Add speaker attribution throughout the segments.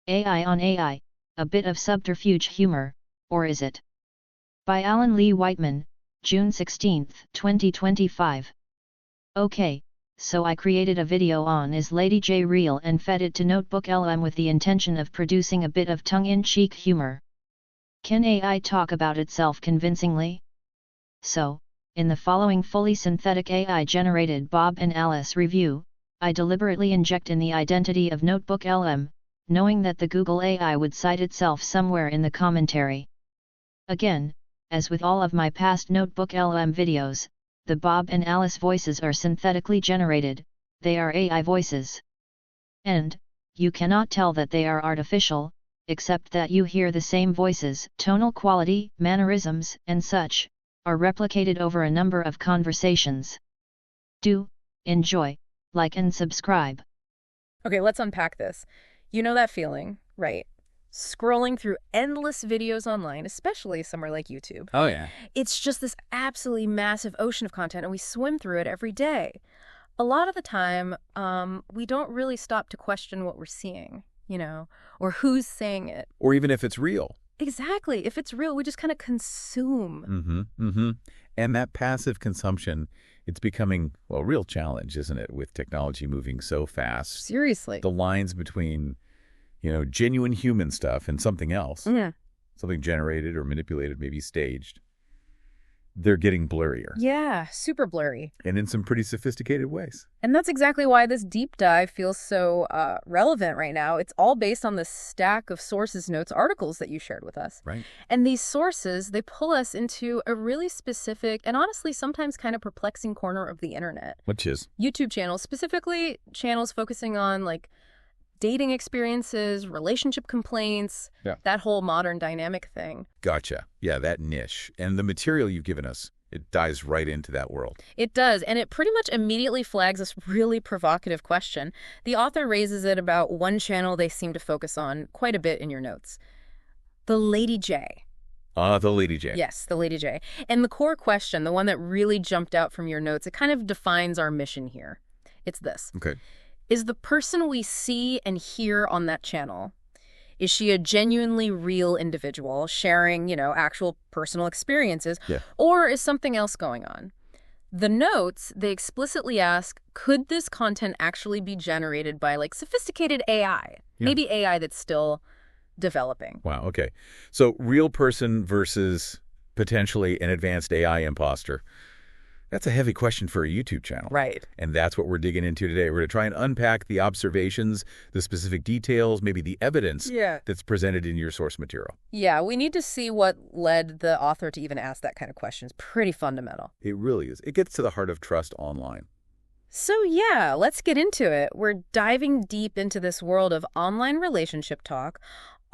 Speaker 1: AI on AI, a bit of subterfuge humor, or is it? By Alan Lee Whiteman, June 16, 2025. Okay, so I created a video on Is Lady J Real and fed it to NotebookLM with the intention of producing a bit of tongue-in-cheek humor. Can AI talk about itself convincingly? So, in the following fully synthetic AI-generated Bob and Alice review, I deliberately inject in the identity of NotebookLM, knowing that the Google AI would cite itself somewhere in the commentary. Again, as with all of my past NotebookLM videos, the Bob and Alice voices are synthetically generated, they are AI voices. And, you cannot tell that they are artificial, except that you hear the same voices, tonal quality, mannerisms, and such, are replicated over a number of conversations. Do enjoy, like and subscribe.
Speaker 2: Okay, let's unpack this. You know that feeling, right? Scrolling through endless videos online, especially somewhere like YouTube.
Speaker 3: Oh, yeah.
Speaker 2: It's just this absolutely massive ocean of content, and we swim through it every day. A lot of the time, we don't really stop to question what we're seeing, or who's saying it.
Speaker 3: Or even if it's real.
Speaker 2: Exactly. If it's real, we just kind of consume.
Speaker 3: And that passive consumption, it's becoming, well, a real challenge, isn't it, with technology moving so fast?
Speaker 2: Seriously.
Speaker 3: The lines between, genuine human stuff and something else, something generated or manipulated, maybe staged, they're getting blurrier.
Speaker 2: Yeah, super blurry.
Speaker 3: And in some pretty sophisticated ways.
Speaker 2: And that's exactly why this deep dive feels so relevant right now. It's all based on the stack of sources, notes, articles that you shared with us.
Speaker 3: Right.
Speaker 2: And these sources, they pull us into a really specific and honestly sometimes kind of perplexing corner of the internet.
Speaker 3: Which is?
Speaker 2: YouTube channels, specifically channels focusing on dating experiences, relationship complaints, that whole modern dynamic thing.
Speaker 3: Gotcha. Yeah, that niche. And the material you've given us, it dives right into that world.
Speaker 2: It does, and it pretty much immediately flags this really provocative question. The author raises it about one channel they seem to focus on quite a bit in your notes. The Lady J.
Speaker 3: The Lady J.
Speaker 2: Yes, the Lady J. And the core question, the one that really jumped out from your notes, it kind of defines our mission here. It's this.
Speaker 3: Okay.
Speaker 2: Is the person we see and hear on that channel, is she a genuinely real individual sharing, actual personal experiences, or is something else going on? The notes, they explicitly ask, could this content actually be generated by sophisticated AI? Maybe AI that's still developing.
Speaker 3: Wow, okay. So real person versus potentially an advanced AI imposter. That's a heavy question for a YouTube channel.
Speaker 2: Right.
Speaker 3: And that's what we're digging into today. We're going to try and unpack the observations, the specific details, maybe the evidence that's presented in your source material.
Speaker 2: Yeah, we need to see what led the author to even ask that kind of question. It's pretty fundamental.
Speaker 3: It really is. It gets to the heart of trust online.
Speaker 2: So yeah, let's get into it. We're diving deep into this world of online relationship talk,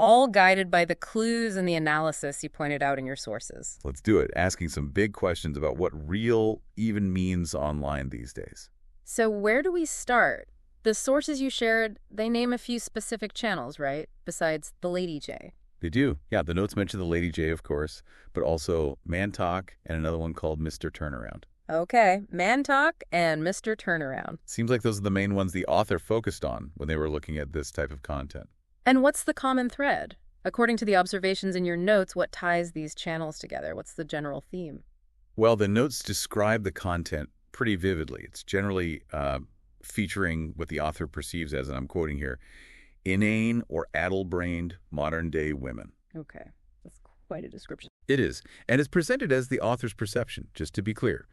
Speaker 2: all guided by the clues and the analysis you pointed out in your sources.
Speaker 3: Let's do it, asking some big questions about what real even means online these days.
Speaker 2: So where do we start? The sources you shared, they name a few specific channels, right? Besides the Lady J.
Speaker 3: They do. Yeah, the notes mention the Lady J, of course, but also Man Talk and another one called Mr. Turnaround.
Speaker 2: Okay, Man Talk and Mr. Turnaround.
Speaker 3: Seems like those are the main ones the author focused on when they were looking at this type of content.
Speaker 2: And what's the common thread? According to the observations in your notes, what ties these channels together? What's the general theme?
Speaker 3: Well, the notes describe the content pretty vividly. It's generally featuring what the author perceives as, and I'm quoting here, inane or addle-brained modern-day women.
Speaker 2: Okay, that's quite a description.
Speaker 3: It is, and it's presented as the author's perception, just to be clear.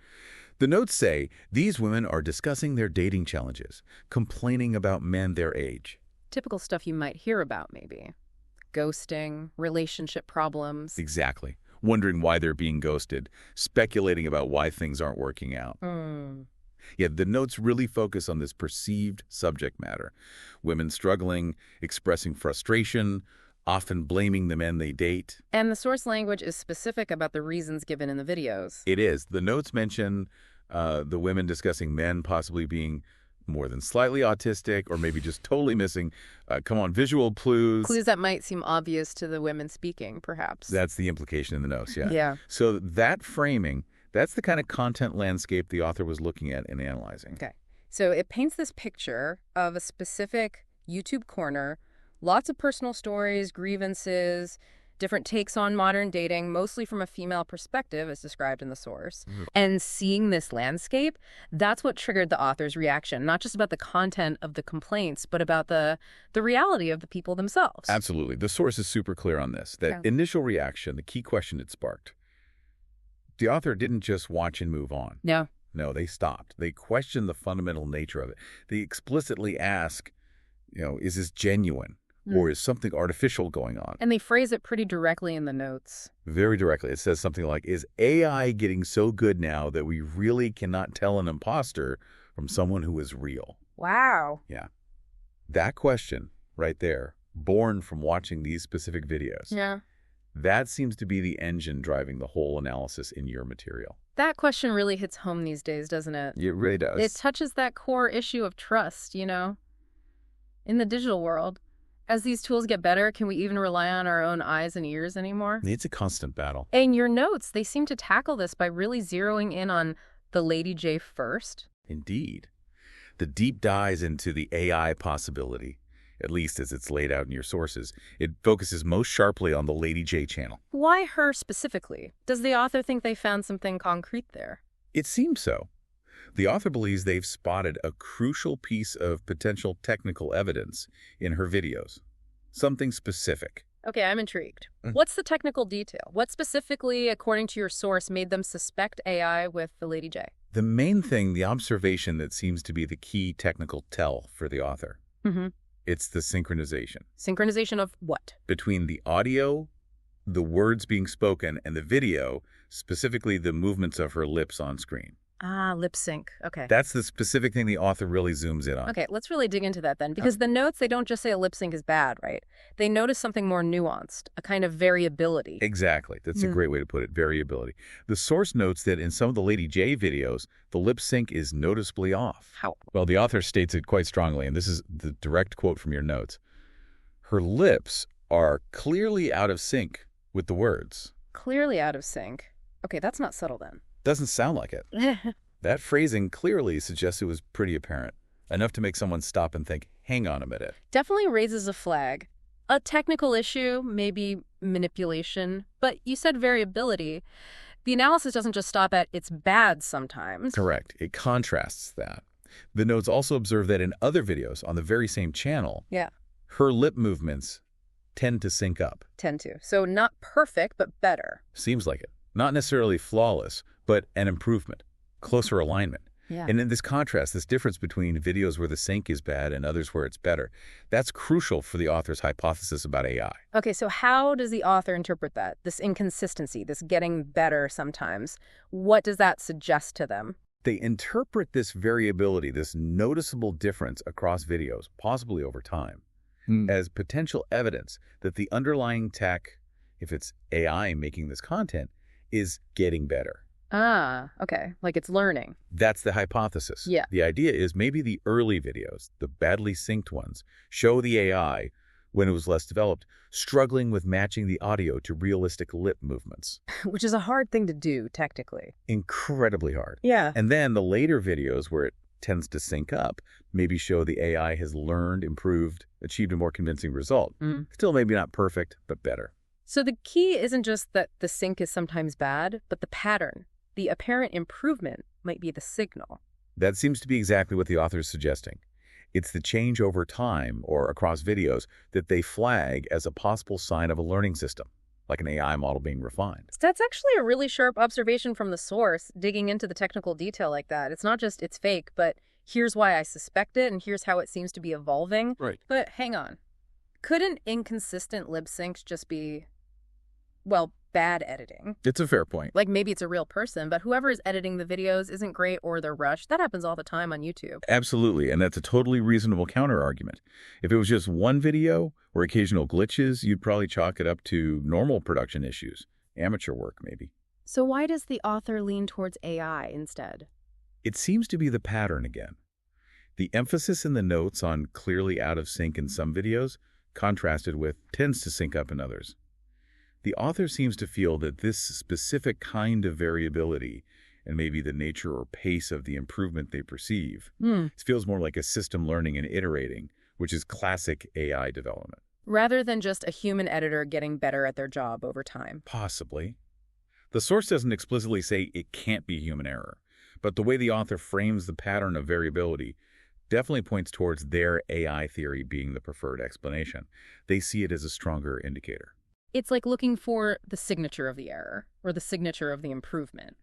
Speaker 3: The notes say these women are discussing their dating challenges, complaining about men their age.
Speaker 2: Typical stuff you might hear about, maybe. Ghosting, relationship problems.
Speaker 3: Exactly. Wondering why they're being ghosted, speculating about why things aren't working out. Yet the notes really focus on this perceived subject matter. Women struggling, expressing frustration, often blaming the men they date.
Speaker 2: And the source language is specific about the reasons given in the videos.
Speaker 3: It is. The notes mention the women discussing men possibly being more than slightly autistic or maybe just totally missing, visual clues.
Speaker 2: Clues that might seem obvious to the women speaking, perhaps.
Speaker 3: That's the implication in the notes, yeah.
Speaker 2: Yeah.
Speaker 3: So that framing, that's the kind of content landscape the author was looking at and analyzing.
Speaker 2: Okay. So it paints this picture of a specific YouTube corner Lots of personal stories, grievances, different takes on modern dating, mostly from a female perspective, as described in the source. And seeing this landscape, that's what triggered the author's reaction, not just about the content of the complaints, but about the reality of the people themselves.
Speaker 3: Absolutely. The source is super clear on this. That initial reaction, the key question it sparked, the author didn't just watch and move on.
Speaker 2: No.
Speaker 3: No, they stopped. They questioned the fundamental nature of it. They explicitly ask, is this genuine? Or is something artificial going on?
Speaker 2: And they phrase it pretty directly in the notes.
Speaker 3: Very directly. It says something like, is AI getting so good now that we really cannot tell an imposter from someone who is real?
Speaker 2: Wow.
Speaker 3: Yeah. That question right there, born from watching these specific videos.
Speaker 2: Yeah.
Speaker 3: That seems to be the engine driving the whole analysis in your material.
Speaker 2: That question really hits home these days, doesn't it?
Speaker 3: It really does.
Speaker 2: It touches that core issue of trust, in the digital world. As these tools get better, can we even rely on our own eyes and ears anymore?
Speaker 3: It's a constant battle.
Speaker 2: In your notes, they seem to tackle this by really zeroing in on the Lady J first.
Speaker 3: Indeed. The deep dives into the AI possibility, at least as it's laid out in your sources, it focuses most sharply on the Lady J channel.
Speaker 2: Why her specifically? Does the author think they found something concrete there?
Speaker 3: It seems so. The author believes they've spotted a crucial piece of potential technical evidence in her videos. Something specific.
Speaker 2: Okay, I'm intrigued. What's the technical detail? What specifically, according to your source, made them suspect AI with the Lady J?
Speaker 3: The main thing, the observation that seems to be the key technical tell for the author. It's the synchronization.
Speaker 2: Synchronization of what?
Speaker 3: Between the audio, the words being spoken, and the video, specifically the movements of her lips on screen.
Speaker 2: Ah, lip sync. Okay.
Speaker 3: That's the specific thing the author really zooms in on.
Speaker 2: Okay, let's really dig into that then, because the notes, they don't just say a lip sync is bad, right? They notice something more nuanced, a kind of variability.
Speaker 3: Exactly. That's a great way to put it, variability. The source notes that in some of the Lady J videos, the lip sync is noticeably off.
Speaker 2: How?
Speaker 3: Well, the author states it quite strongly, and this is the direct quote from your notes. Her lips are clearly out of sync with the words.
Speaker 2: Clearly out of sync. Okay, that's not subtle then.
Speaker 3: Doesn't sound like it. That phrasing clearly suggests it was pretty apparent, enough to make someone stop and think, hang on a minute.
Speaker 2: Definitely raises a flag. A technical issue, maybe manipulation, but you said variability. The analysis doesn't just stop at it's bad sometimes.
Speaker 3: Correct. It contrasts that. The notes also observe that in other videos on the very same channel, her lip movements tend to sync up.
Speaker 2: Tend to. So not perfect, but better.
Speaker 3: Seems like it. Not necessarily flawless, but an improvement, closer alignment.
Speaker 2: Yeah.
Speaker 3: And in this contrast, this difference between videos where the sync is bad and others where it's better, that's crucial for the author's hypothesis about AI.
Speaker 2: Okay, so how does the author interpret that? This inconsistency, this getting better sometimes. What does that suggest to them?
Speaker 3: They interpret this variability, this noticeable difference across videos, possibly over time, as potential evidence that the underlying tech, if it's AI making this content, is getting better.
Speaker 2: Ah, okay. Like it's learning.
Speaker 3: That's the hypothesis.
Speaker 2: Yeah.
Speaker 3: The idea is maybe the early videos, the badly synced ones, show the AI, when it was less developed, struggling with matching the audio to realistic lip movements.
Speaker 2: Which is a hard thing to do, technically.
Speaker 3: Incredibly hard.
Speaker 2: Yeah.
Speaker 3: And then the later videos where it tends to sync up maybe show the AI has learned, improved, achieved a more convincing result. Still maybe not perfect, but better.
Speaker 2: So the key isn't just that the sync is sometimes bad, but the pattern. The apparent improvement might be the signal.
Speaker 3: That seems to be exactly what the author is suggesting. It's the change over time or across videos that they flag as a possible sign of a learning system, like an AI model being refined.
Speaker 2: That's actually a really sharp observation from the source, digging into the technical detail like that. It's not just it's fake, but here's why I suspect it, and here's how it seems to be evolving.
Speaker 3: Right.
Speaker 2: But hang on. Couldn't inconsistent lip syncs just be, well, bad editing?
Speaker 3: It's a fair point.
Speaker 2: Like maybe it's a real person, but whoever is editing the videos isn't great or they're rushed. That happens all the time on YouTube.
Speaker 3: Absolutely, and that's a totally reasonable counter-argument. If it was just one video or occasional glitches, you'd probably chalk it up to normal production issues, amateur work maybe.
Speaker 2: So why does the author lean towards AI instead?
Speaker 3: It seems to be the pattern again. The emphasis in the notes on clearly out of sync in some videos, contrasted with tends to sync up in others. The author seems to feel that this specific kind of variability, and maybe the nature or pace of the improvement they perceive, feels more like a system learning and iterating, which is classic AI development.
Speaker 2: Rather than just a human editor getting better at their job over time.
Speaker 3: Possibly. The source doesn't explicitly say it can't be human error, but the way the author frames the pattern of variability definitely points towards their AI theory being the preferred explanation. They see it as a stronger indicator.
Speaker 2: It's like looking for the signature of the error, or the signature of the improvement.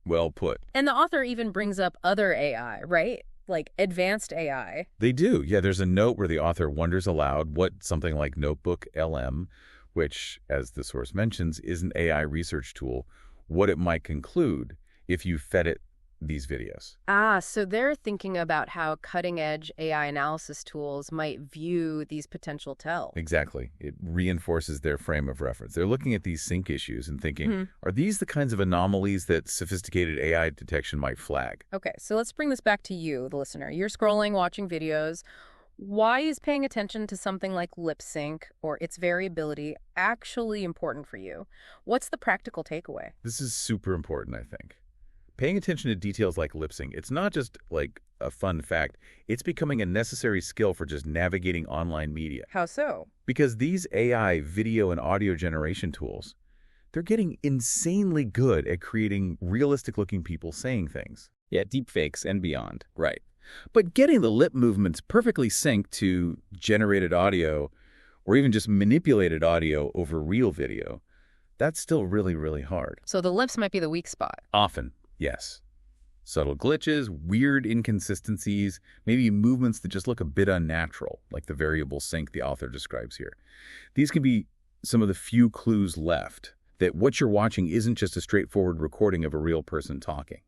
Speaker 3: Well put.
Speaker 2: And the author even brings up other AI, right? Like advanced AI.
Speaker 3: They do. Yeah, there's a note where the author wonders aloud what something like NotebookLM, which, as the source mentions, is an AI research tool, what it might conclude if you fed it these videos.
Speaker 2: So they're thinking about how cutting-edge AI analysis tools might view these potential tells.
Speaker 3: Exactly. It reinforces their frame of reference. They're looking at these sync issues and thinking, are these the kinds of anomalies that sophisticated AI detection might flag?
Speaker 2: Okay, so let's bring this back to you, the listener. You're scrolling, watching videos. Why is paying attention to something like lip sync or its variability actually important for you? What's the practical takeaway?
Speaker 3: This is super important, I think. Paying attention to details like lip sync, it's not just like a fun fact. It's becoming a necessary skill for just navigating online media.
Speaker 2: How so?
Speaker 3: Because these AI video and audio generation tools, they're getting insanely good at creating realistic-looking people saying things.
Speaker 4: Yeah, deepfakes and beyond.
Speaker 3: Right. But getting the lip movements perfectly synced to generated audio or even just manipulated audio over real video, that's still really, really hard.
Speaker 2: So the lips might be the weak spot.
Speaker 3: Often. Yes. Subtle glitches, weird inconsistencies, maybe movements that just look a bit unnatural, like the variable sync the author describes here. These can be some of the few clues left that what you're watching isn't just a straightforward recording of a real person talking.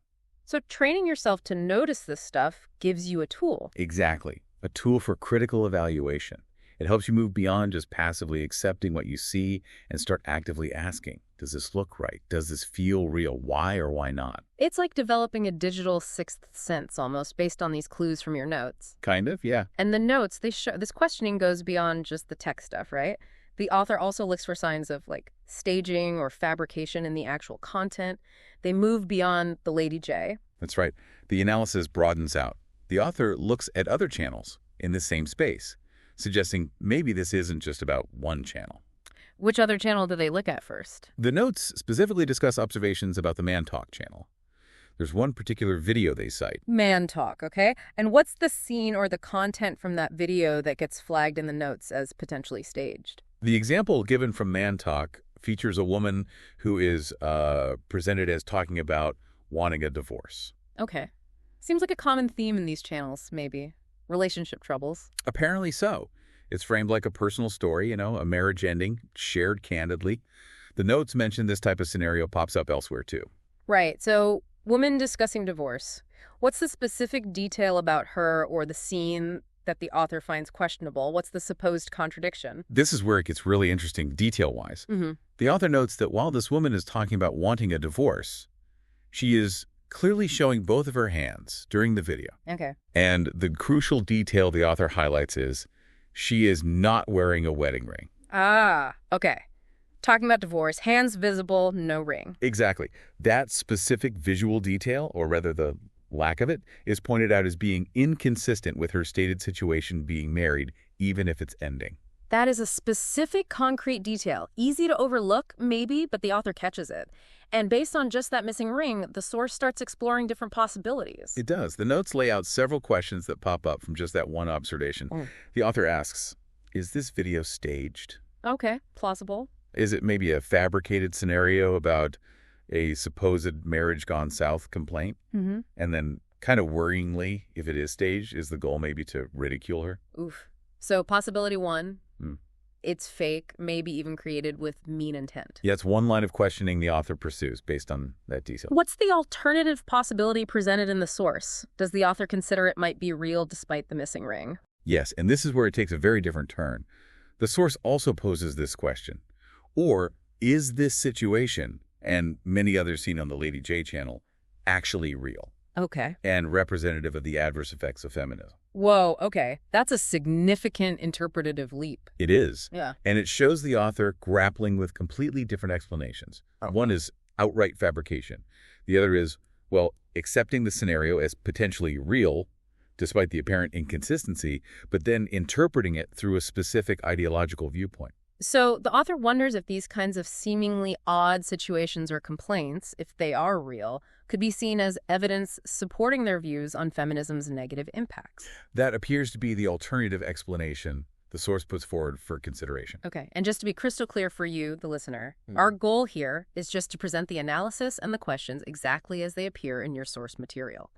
Speaker 2: So training yourself to notice this stuff gives you a tool.
Speaker 3: Exactly. A tool for critical evaluation. It helps you move beyond just passively accepting what you see and start actively asking, does this look right? Does this feel real? Why or why not?
Speaker 2: It's like developing a digital sixth sense almost based on these clues from your notes.
Speaker 3: Kind of, yeah.
Speaker 2: And the notes, they show this questioning goes beyond just the tech stuff, right? The author also looks for signs of like staging or fabrication in the actual content. They move beyond the Lady J.
Speaker 3: That's right. The analysis broadens out. The author looks at other channels in the same space, suggesting maybe this isn't just about one channel.
Speaker 2: Which other channel do they look at first?
Speaker 3: The notes specifically discuss observations about the Man Talk channel. There's one particular video they cite.
Speaker 2: Man Talk, okay? And what's the scene or the content from that video that gets flagged in the notes as potentially staged?
Speaker 3: The example given from Man Talk features a woman who is presented as talking about wanting a divorce.
Speaker 2: Okay. Seems like a common theme in these channels, maybe. Relationship troubles.
Speaker 3: Apparently so. It's framed like a personal story, a marriage ending, shared candidly. The notes mention this type of scenario pops up elsewhere too.
Speaker 2: Right. So, woman discussing divorce. What's the specific detail about her or the scene that the author finds questionable? What's the supposed contradiction?
Speaker 3: This is where it gets really interesting detail-wise. The author notes that while this woman is talking about wanting a divorce, she is clearly showing both of her hands during the video.
Speaker 2: Okay.
Speaker 3: And the crucial detail the author highlights is she is not wearing a wedding ring.
Speaker 2: Okay. Talking about divorce, hands visible, no ring.
Speaker 3: Exactly. That specific visual detail, or rather the lack of it, is pointed out as being inconsistent with her stated situation being married, even if it's ending.
Speaker 2: That is a specific, concrete detail. Easy to overlook, maybe, but the author catches it. And based on just that missing ring, the source starts exploring different possibilities.
Speaker 3: It does. The notes lay out several questions that pop up from just that one observation. The author asks, is this video staged?
Speaker 2: Okay, plausible.
Speaker 3: Is it maybe a fabricated scenario about a supposed marriage gone south complaint? And then kind of worryingly, if it is staged, is the goal maybe to ridicule her?
Speaker 2: Oof. So possibility one, it's fake, maybe even created with mean intent.
Speaker 3: Yeah, it's one line of questioning the author pursues based on that detail.
Speaker 2: What's the alternative possibility presented in the source? Does the author consider it might be real despite the missing ring?
Speaker 3: Yes, and this is where it takes a very different turn. The source also poses this question. Or is this situation, and many others seen on the Lady J channel, actually real?
Speaker 2: Okay.
Speaker 3: And representative of the adverse effects of feminism?
Speaker 2: Whoa, okay. That's a significant interpretative leap.
Speaker 3: It is.
Speaker 2: Yeah.
Speaker 3: And it shows the author grappling with completely different explanations. One is outright fabrication. The other is, well, accepting the scenario as potentially real, despite the apparent inconsistency, but then interpreting it through a specific ideological viewpoint.
Speaker 2: So the author wonders if these kinds of seemingly odd situations or complaints, if they are real, could be seen as evidence supporting their views on feminism's negative impacts.
Speaker 3: That appears to be the alternative explanation the source puts forward for consideration.
Speaker 2: Okay, and just to be crystal clear for you, the listener, our goal here is just to present the analysis and the questions exactly as they appear in your source material.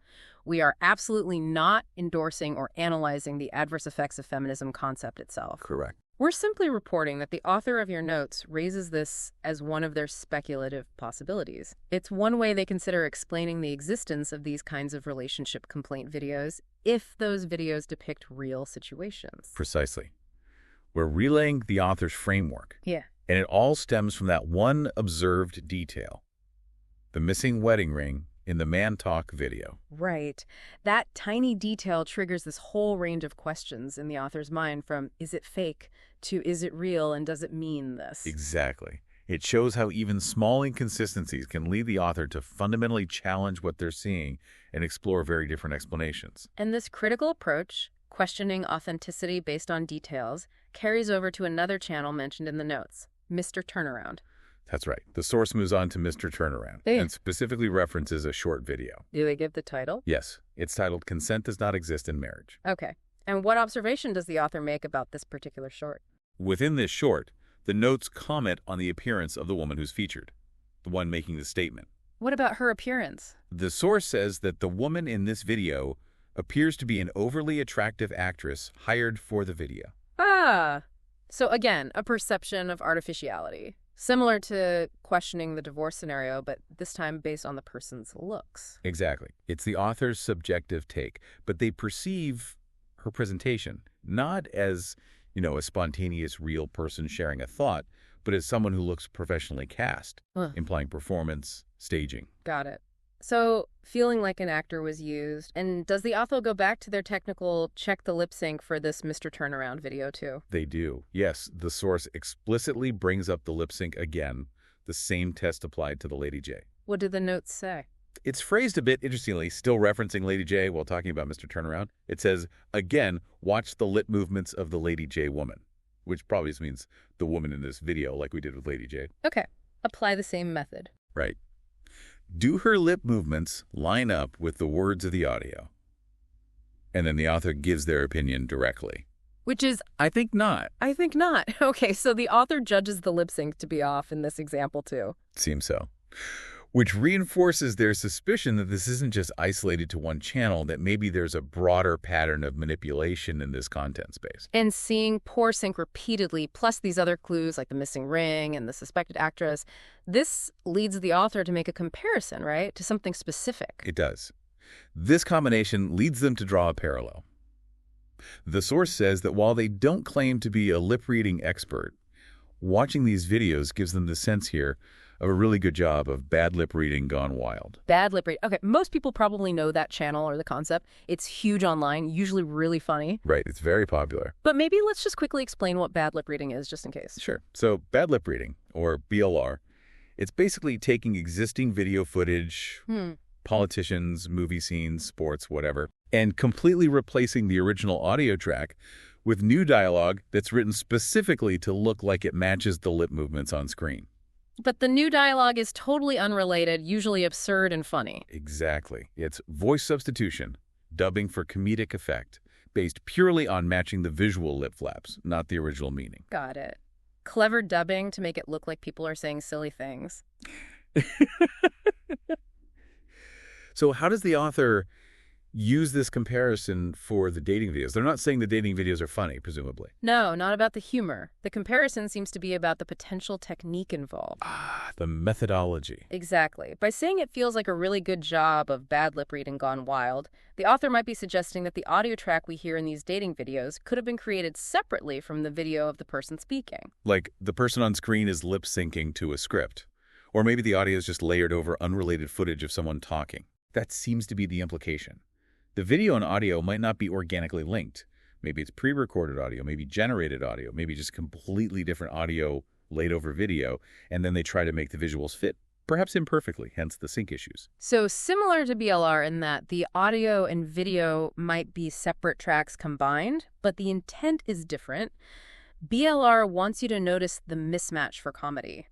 Speaker 2: We are absolutely not endorsing or analyzing the adverse effects of feminism concept itself.
Speaker 3: Correct.
Speaker 2: We're simply reporting that the author of your notes raises this as one of their speculative possibilities. It's one way they consider explaining the existence of these kinds of relationship complaint videos if those videos depict real situations.
Speaker 3: Precisely. We're relaying the author's framework.
Speaker 2: Yeah.
Speaker 3: And it all stems from that one observed detail, the missing wedding ring in the Man Talk video.
Speaker 2: Right. That tiny detail triggers this whole range of questions in the author's mind, from is it fake to is it real and does it mean this?
Speaker 3: Exactly. It shows how even small inconsistencies can lead the author to fundamentally challenge what they're seeing and explore very different explanations.
Speaker 2: And this critical approach, questioning authenticity based on details, carries over to another channel mentioned in the notes, Mr. Turnaround.
Speaker 3: That's right. The source moves on to Mr. Turnaround and specifically references a short video.
Speaker 2: Do they give the title?
Speaker 3: Yes. It's titled Consent Does Not Exist in Marriage.
Speaker 2: Okay. And what observation does the author make about this particular short?
Speaker 3: Within this short, the notes comment on the appearance of the woman who's featured, the one making the statement.
Speaker 2: What about her appearance?
Speaker 3: The source says that the woman in this video appears to be an overly attractive actress hired for the video.
Speaker 2: Ah! So again, a perception of artificiality. Similar to questioning the divorce scenario, but this time based on the person's looks.
Speaker 3: Exactly. It's the author's subjective take, but they perceive her presentation not as, a spontaneous, real person sharing a thought, but as someone who looks professionally cast, implying performance, staging.
Speaker 2: Got it. So, feeling like an actor was used. And does the author go back to their technical check the lip sync for this Mr. Turnaround video too?
Speaker 3: They do. Yes, the source explicitly brings up the lip sync again, the same test applied to the Lady J.
Speaker 2: What do the notes say?
Speaker 3: It's phrased a bit interestingly, still referencing Lady J while talking about Mr. Turnaround. It says, again, watch the lip movements of the Lady J woman, which probably just means the woman in this video like we did with Lady J.
Speaker 2: Okay. Apply the same method.
Speaker 3: Right. Do her lip movements line up with the words of the audio? And then the author gives their opinion directly.
Speaker 2: Which is...
Speaker 3: I think not.
Speaker 2: I think not. Okay, so the author judges the lip sync to be off in this example too.
Speaker 3: Seems so. Which reinforces their suspicion that this isn't just isolated to one channel, that maybe there's a broader pattern of manipulation in this content space.
Speaker 2: And seeing poor sync repeatedly, plus these other clues like the missing ring and the suspected actress, this leads the author to make a comparison, right, to something specific.
Speaker 3: It does. This combination leads them to draw a parallel. The source says that while they don't claim to be a lip-reading expert, watching these videos gives them the sense here of a really good job of bad lip reading gone wild.
Speaker 2: Bad lip reading. Okay, most people probably know that channel or the concept. It's huge online, usually really funny.
Speaker 3: Right, it's very popular.
Speaker 2: But maybe let's just quickly explain what bad lip reading is, just in case.
Speaker 3: Sure. So bad lip reading, or BLR, it's basically taking existing video footage, politicians, movie scenes, sports, whatever, and completely replacing the original audio track with new dialogue that's written specifically to look like it matches the lip movements on screen.
Speaker 2: But the new dialogue is totally unrelated, usually absurd and funny.
Speaker 3: Exactly. It's voice substitution, dubbing for comedic effect, based purely on matching the visual lip flaps, not the original meaning.
Speaker 2: Got it. Clever dubbing to make it look like people are saying silly things.
Speaker 3: So how does the author use this comparison for the dating videos? They're not saying the dating videos are funny, presumably.
Speaker 2: No, not about the humor. The comparison seems to be about the potential technique involved.
Speaker 3: Ah, the methodology.
Speaker 2: Exactly. By saying it feels like a really good job of bad lip reading gone wild, the author might be suggesting that the audio track we hear in these dating videos could have been created separately from the video of the person speaking.
Speaker 3: Like the person on screen is lip syncing to a script. Or maybe the audio is just layered over unrelated footage of someone talking. That seems to be the implication. The video and audio might not be organically linked. Maybe it's pre-recorded audio, maybe generated audio, maybe just completely different audio laid over video, and then they try to make the visuals fit. perhaps imperfectly, hence the sync issues.
Speaker 2: So similar to BLR in that the audio and video might be separate tracks combined, but the intent is different. BLR wants you to notice the mismatch for comedy.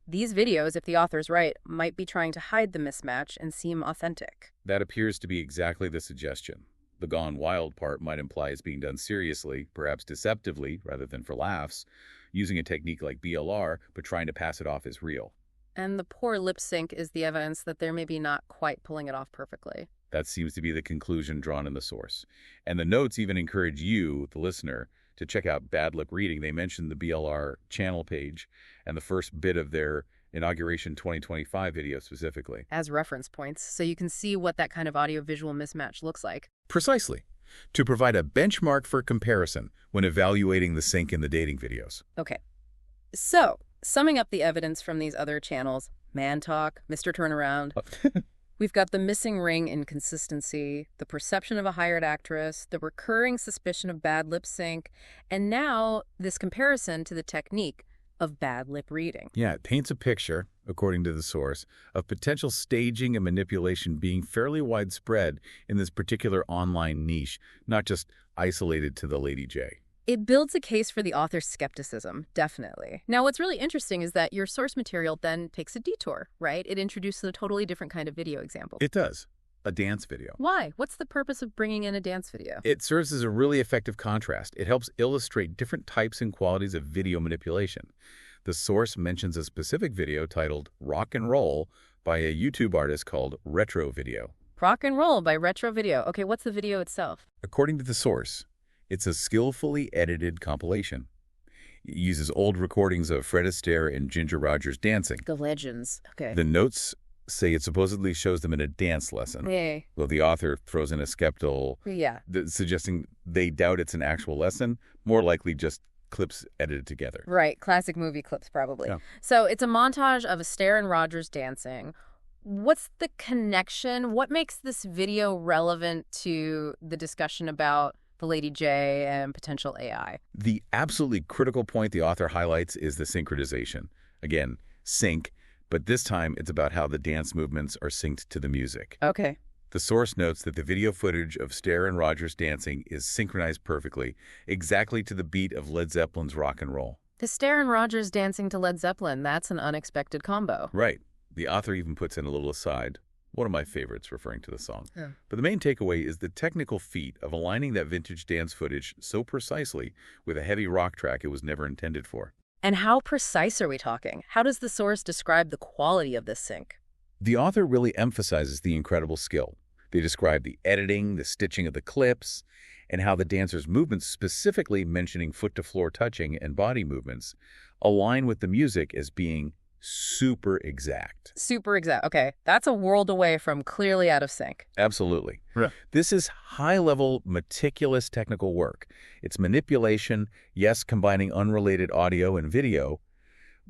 Speaker 2: These videos, if the author's right, might be trying to hide the mismatch and seem authentic.
Speaker 3: That appears to be exactly the suggestion. The gone wild part might imply it's being done seriously, perhaps deceptively, rather than for laughs, using a technique like BLR, but trying to pass it off as real.
Speaker 2: And the poor lip sync is the evidence that they're maybe not quite pulling it off perfectly.
Speaker 3: That seems to be the conclusion drawn in the source. And the notes even encourage you, the listener, to check out Bad Lip Reading. They mentioned the BLR channel page and the first bit of their Inauguration 2025 video specifically.
Speaker 2: As reference points, so you can see what that kind of audio-visual mismatch looks like.
Speaker 3: Precisely. To provide a benchmark for comparison when evaluating the sync in the dating videos.
Speaker 2: Okay. So, summing up the evidence from these other channels, Man Talk, Mr. Turnaround, we've got the missing ring inconsistency, the perception of a hired actress, the recurring suspicion of bad lip sync, and now this comparison to the technique of bad lip reading.
Speaker 3: Yeah, it paints a picture, according to the source, of potential staging and manipulation being fairly widespread in this particular online niche, not just isolated to the Lady J.
Speaker 2: It builds a case for the author's skepticism, definitely. Now, what's really interesting is that your source material then takes a detour, right? It introduces a totally different kind of video example.
Speaker 3: It does. A dance video.
Speaker 2: Why? What's the purpose of bringing in a dance video?
Speaker 3: It serves as a really effective contrast. It helps illustrate different types and qualities of video manipulation. The source mentions a specific video titled Rock and Roll by a YouTube artist called Retro Video.
Speaker 2: Rock and Roll by Retro Video. Okay, what's the video itself?
Speaker 3: According to the source, it's a skillfully edited compilation. It uses old recordings of Fred Astaire and Ginger Rogers dancing.
Speaker 2: The legends. Okay.
Speaker 3: The notes say it supposedly shows them in a dance lesson.
Speaker 2: Yeah.
Speaker 3: Though the author throws in a skeptical, suggesting they doubt it's an actual lesson, more likely just clips edited together.
Speaker 2: Right. Classic movie clips, probably.
Speaker 3: Yeah.
Speaker 2: So it's a montage of Astaire and Rogers dancing. What's the connection? What makes this video relevant to the discussion about the Lady J and potential AI?
Speaker 3: The absolutely critical point the author highlights is the synchronization. Again, sync, but this time it's about how the dance movements are synced to the music.
Speaker 2: Okay.
Speaker 3: The source notes that the video footage of Astaire and Rogers dancing is synchronized perfectly, exactly to the beat of Led Zeppelin's Rock and Roll.
Speaker 2: Astaire and Rogers dancing to Led Zeppelin, that's an unexpected combo.
Speaker 3: Right. The author even puts in a little aside, one of my favorites referring to the song.
Speaker 2: Yeah.
Speaker 3: But the main takeaway is the technical feat of aligning that vintage dance footage so precisely with a heavy rock track it was never intended for.
Speaker 2: And how precise are we talking? How does the source describe the quality of this sync?
Speaker 3: The author really emphasizes the incredible skill. They describe the editing, the stitching of the clips, and how the dancer's movements, specifically mentioning foot-to-floor touching and body movements, align with the music as being super exact.
Speaker 2: Super exact. Okay, that's a world away from clearly out of sync.
Speaker 3: Absolutely.
Speaker 4: Yeah.
Speaker 3: This is high-level, meticulous technical work. It's manipulation, yes, combining unrelated audio and video,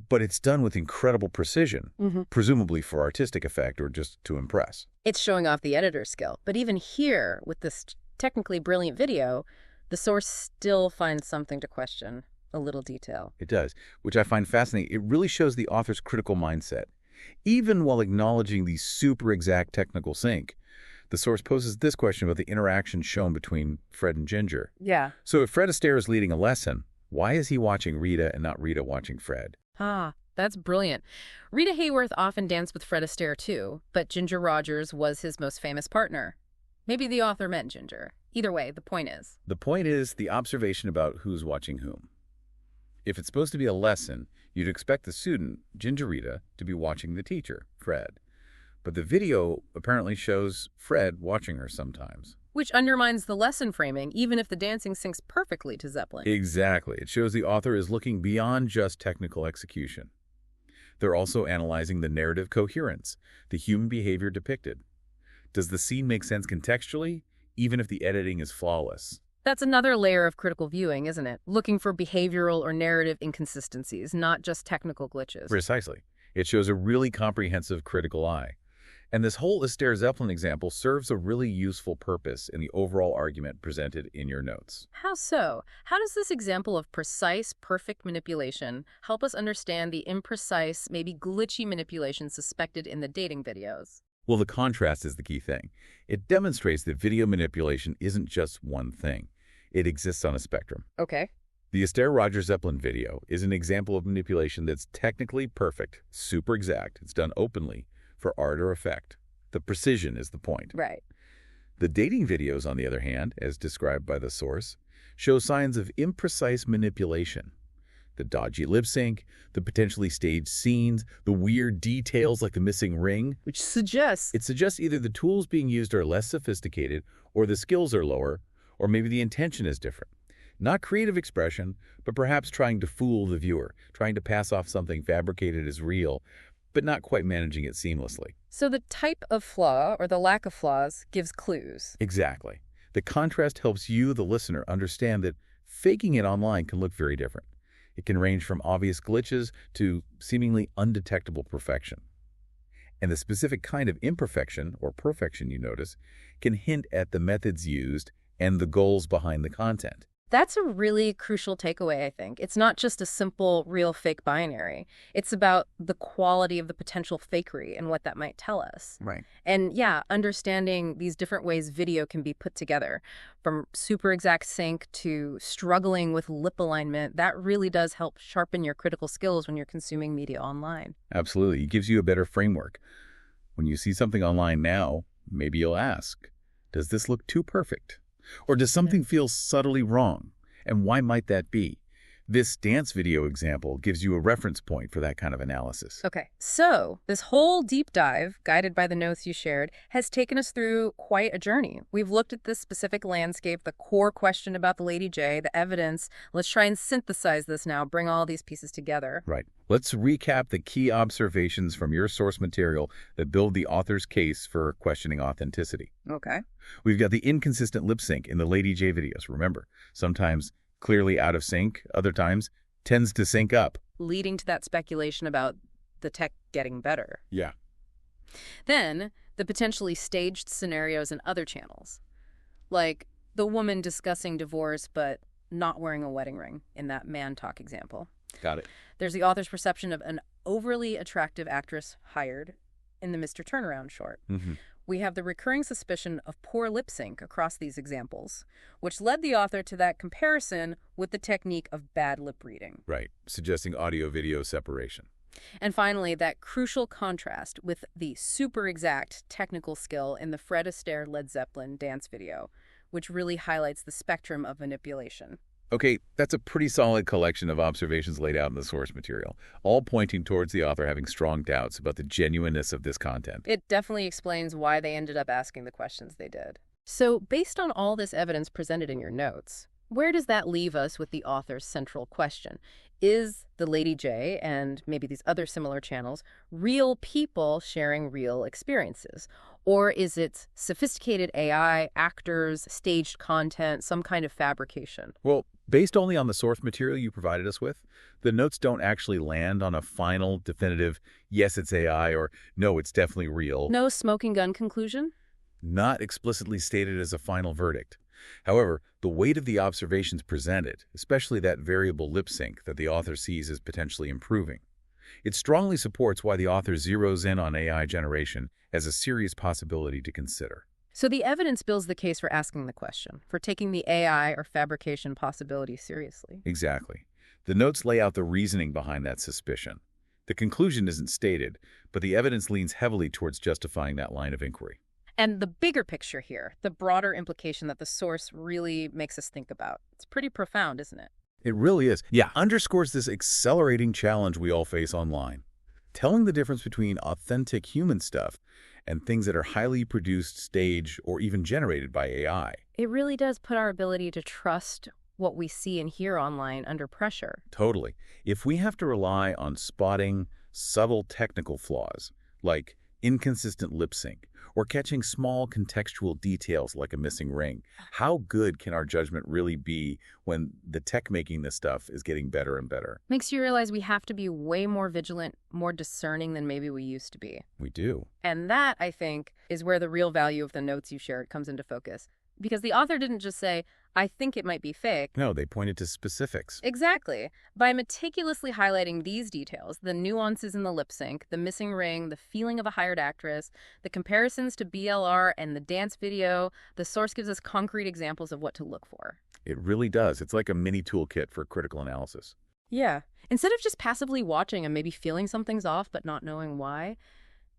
Speaker 3: but it's done with incredible precision, presumably for artistic effect or just to impress.
Speaker 2: It's showing off the editor's skill. But even here, with this technically brilliant video, the source still finds something to question. A little detail.
Speaker 3: It does, which I find fascinating. It really shows the author's critical mindset. Even while acknowledging the super exact technical sync, the source poses this question about the interaction shown between Fred and Ginger.
Speaker 2: Yeah.
Speaker 3: So if Fred Astaire is leading a lesson, why is he watching Rita and not Rita watching Fred?
Speaker 2: Ah, that's brilliant. Rita Hayworth often danced with Fred Astaire too, but Ginger Rogers was his most famous partner. Maybe the author meant Ginger. Either way, the point is.
Speaker 3: The point is the observation about who's watching whom. If it's supposed to be a lesson, you'd expect the student, Ginger Rita, to be watching the teacher, Fred. But the video apparently shows Fred watching her sometimes.
Speaker 2: Which undermines the lesson framing, even if the dancing syncs perfectly to Zeppelin.
Speaker 3: Exactly. It shows the author is looking beyond just technical execution. They're also analyzing the narrative coherence, the human behavior depicted. Does the scene make sense contextually, even if the editing is flawless?
Speaker 2: That's another layer of critical viewing, isn't it? Looking for behavioral or narrative inconsistencies, not just technical glitches.
Speaker 3: Precisely. It shows a really comprehensive critical eye. And this whole Astaire-Zeppelin example serves a really useful purpose in the overall argument presented in your notes.
Speaker 2: How so? How does this example of precise, perfect manipulation help us understand the imprecise, maybe glitchy manipulation suspected in the dating videos?
Speaker 3: Well, the contrast is the key thing. It demonstrates that video manipulation isn't just one thing. It exists on a spectrum.
Speaker 2: Okay.
Speaker 3: The Astaire-Roger-Zeppelin video is an example of manipulation that's technically perfect, super exact. It's done openly for art or effect. The precision is the point.
Speaker 2: Right.
Speaker 3: The dating videos, on the other hand, as described by the source, show signs of imprecise manipulation. The dodgy lip sync, the potentially staged scenes, the weird details like the missing ring.
Speaker 2: Which suggests...
Speaker 3: It suggests either the tools being used are less sophisticated, or the skills are lower, or maybe the intention is different. Not creative expression, but perhaps trying to fool the viewer, trying to pass off something fabricated as real, but not quite managing it seamlessly.
Speaker 2: So the type of flaw, or the lack of flaws, gives clues.
Speaker 3: Exactly. The contrast helps you, the listener, understand that faking it online can look very different. It can range from obvious glitches to seemingly undetectable perfection. And the specific kind of imperfection, or perfection you notice, can hint at the methods used and the goals behind the content.
Speaker 2: That's a really crucial takeaway, I think. It's not just a simple real-fake binary. It's about the quality of the potential fakery and what that might tell us.
Speaker 3: Right.
Speaker 2: And yeah, understanding these different ways video can be put together, from super exact sync to struggling with lip alignment, that really does help sharpen your critical skills when you're consuming media online.
Speaker 3: Absolutely. It gives you a better framework. When you see something online now, maybe you'll ask, does this look too perfect? Or does something feel subtly wrong? And why might that be? This dance video example gives you a reference point for that kind of analysis.
Speaker 2: Okay, so this whole deep dive, guided by the notes you shared, has taken us through quite a journey. We've looked at this specific landscape, the core question about the Lady J, the evidence. Let's try and synthesize this now, bring all these pieces together.
Speaker 3: Right. Let's recap the key observations from your source material that build the author's case for questioning authenticity.
Speaker 2: Okay.
Speaker 3: We've got the inconsistent lip sync in the Lady J videos. Remember, sometimes clearly out of sync, other times tends to sync up,
Speaker 2: Leading to that speculation about the tech getting better.
Speaker 3: Yeah.
Speaker 2: Then, the potentially staged scenarios in other channels, like the woman discussing divorce but not wearing a wedding ring in that man talk example.
Speaker 3: Got it.
Speaker 2: There's the author's perception of an overly attractive actress hired in the Mr. Turnaround short. We have the recurring suspicion of poor lip sync across these examples, which led the author to that comparison with the technique of bad lip reading.
Speaker 3: Right, suggesting audio-video separation.
Speaker 2: And finally, that crucial contrast with the super exact technical skill in the Fred Astaire Led Zeppelin dance video, which really highlights the spectrum of manipulation.
Speaker 3: Okay, that's a pretty solid collection of observations laid out in the source material, all pointing towards the author having strong doubts about the genuineness of this content.
Speaker 2: It definitely explains why they ended up asking the questions they did. So, based on all this evidence presented in your notes, where does that leave us with the author's central question? Is the Lady J, and maybe these other similar channels, real people sharing real experiences? Or is it sophisticated AI, actors, staged content, some kind of fabrication?
Speaker 3: Well, based only on the source material you provided us with, the notes don't actually land on a final, definitive, yes, it's AI, or no, it's definitely real.
Speaker 2: No smoking gun conclusion?
Speaker 3: Not explicitly stated as a final verdict. However, the weight of the observations presented, especially that variable lip sync that the author sees as potentially improving, it strongly supports why the author zeroes in on AI generation as a serious possibility to consider.
Speaker 2: So the evidence builds the case for asking the question, for taking the AI or fabrication possibility seriously.
Speaker 3: Exactly. The notes lay out the reasoning behind that suspicion. The conclusion isn't stated, but the evidence leans heavily towards justifying that line of inquiry.
Speaker 2: And the bigger picture here, the broader implication that the source really makes us think about. It's pretty profound, isn't it?
Speaker 3: It really is. Yeah, underscores this accelerating challenge we all face online. Telling the difference between authentic human stuff and things that are highly produced, staged, or even generated by AI.
Speaker 2: It really does put our ability to trust what we see and hear online under pressure.
Speaker 3: Totally. If we have to rely on spotting subtle technical flaws, like inconsistent lip sync, or catching small contextual details like a missing ring. How good can our judgment really be when the tech making this stuff is getting better and better?
Speaker 2: Makes you realize we have to be way more vigilant, more discerning than maybe we used to be.
Speaker 3: We do.
Speaker 2: And that, I think, is where the real value of the notes you shared comes into focus. Because the author didn't just say, I think it might be fake.
Speaker 3: No, they pointed to specifics.
Speaker 2: Exactly. By meticulously highlighting these details, the nuances in the lip sync, the missing ring, the feeling of a hired actress, the comparisons to BLR and the dance video, the source gives us concrete examples of what to look for.
Speaker 3: It really does. It's like a mini toolkit for critical analysis.
Speaker 2: Yeah. Instead of just passively watching and maybe feeling something's off but not knowing why,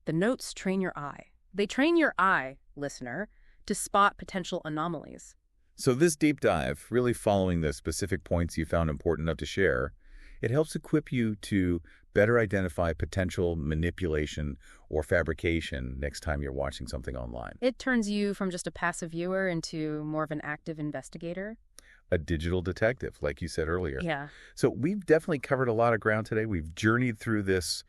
Speaker 2: the notes train your eye. They train your eye, listener, to spot potential anomalies.
Speaker 3: So this deep dive, really following the specific points you found important enough to share, it helps equip you to better identify potential manipulation or fabrication next time you're watching something online.
Speaker 2: It turns you from just a passive viewer into more of an active investigator.
Speaker 3: A digital detective, like you said earlier.
Speaker 2: Yeah.
Speaker 3: So we've definitely covered a lot of ground today. We've journeyed through this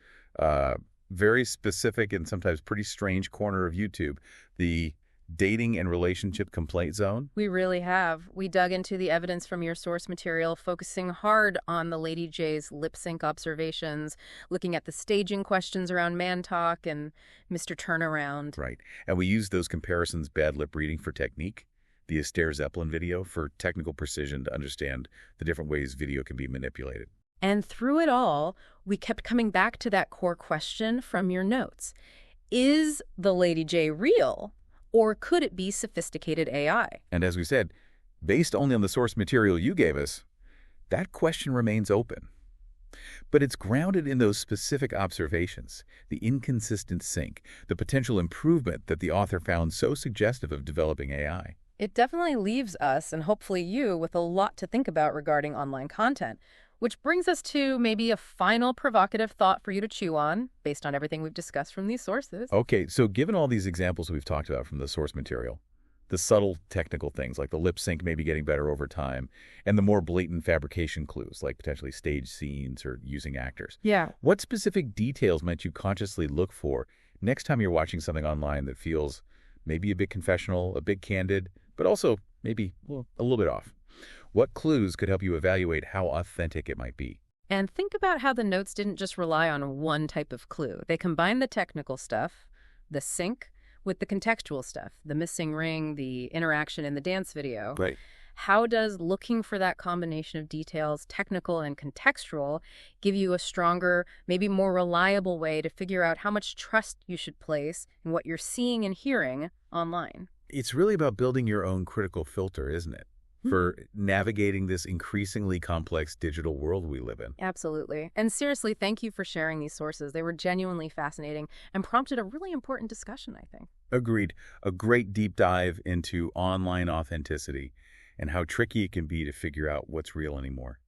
Speaker 3: very specific and sometimes pretty strange corner of YouTube, the dating and relationship complaint zone.
Speaker 2: We really have. We dug into the evidence from your source material, focusing hard on the Lady J's lip sync observations, looking at the staging questions around man talk and Mr. Turnaround.
Speaker 3: Right. And we used those comparisons, bad lip reading for technique, the Astaire Zeppelin video for technical precision to understand the different ways video can be manipulated.
Speaker 2: And through it all, we kept coming back to that core question from your notes. Is the Lady J real? Or could it be sophisticated AI?
Speaker 3: And as we said, based only on the source material you gave us, that question remains open. But it's grounded in those specific observations, the inconsistent sync, the potential improvement that the author found so suggestive of developing AI.
Speaker 2: It definitely leaves us, and hopefully you, with a lot to think about regarding online content. Which brings us to maybe a final provocative thought for you to chew on, based on everything we've discussed from these sources.
Speaker 3: Okay, so given all these examples we've talked about from the source material, the subtle technical things like the lip sync maybe getting better over time, and the more blatant fabrication clues like potentially staged scenes or using actors.
Speaker 2: Yeah.
Speaker 3: What specific details might you consciously look for next time you're watching something online that feels maybe a bit confessional, a bit candid, but also maybe a little bit off? What clues could help you evaluate how authentic it might be?
Speaker 2: And think about how the notes didn't just rely on one type of clue. They combined the technical stuff, the sync, with the contextual stuff, the missing ring, the interaction in the dance video.
Speaker 3: Right.
Speaker 2: How does looking for that combination of details, technical and contextual, give you a stronger, maybe more reliable way to figure out how much trust you should place in what you're seeing and hearing online?
Speaker 3: It's really about building your own critical filter, isn't it? For navigating this increasingly complex digital world we live in.
Speaker 2: Absolutely. And seriously, thank you for sharing these sources. They were genuinely fascinating and prompted a really important discussion, I think.
Speaker 3: Agreed. A great deep dive into online authenticity and how tricky it can be to figure out what's real anymore.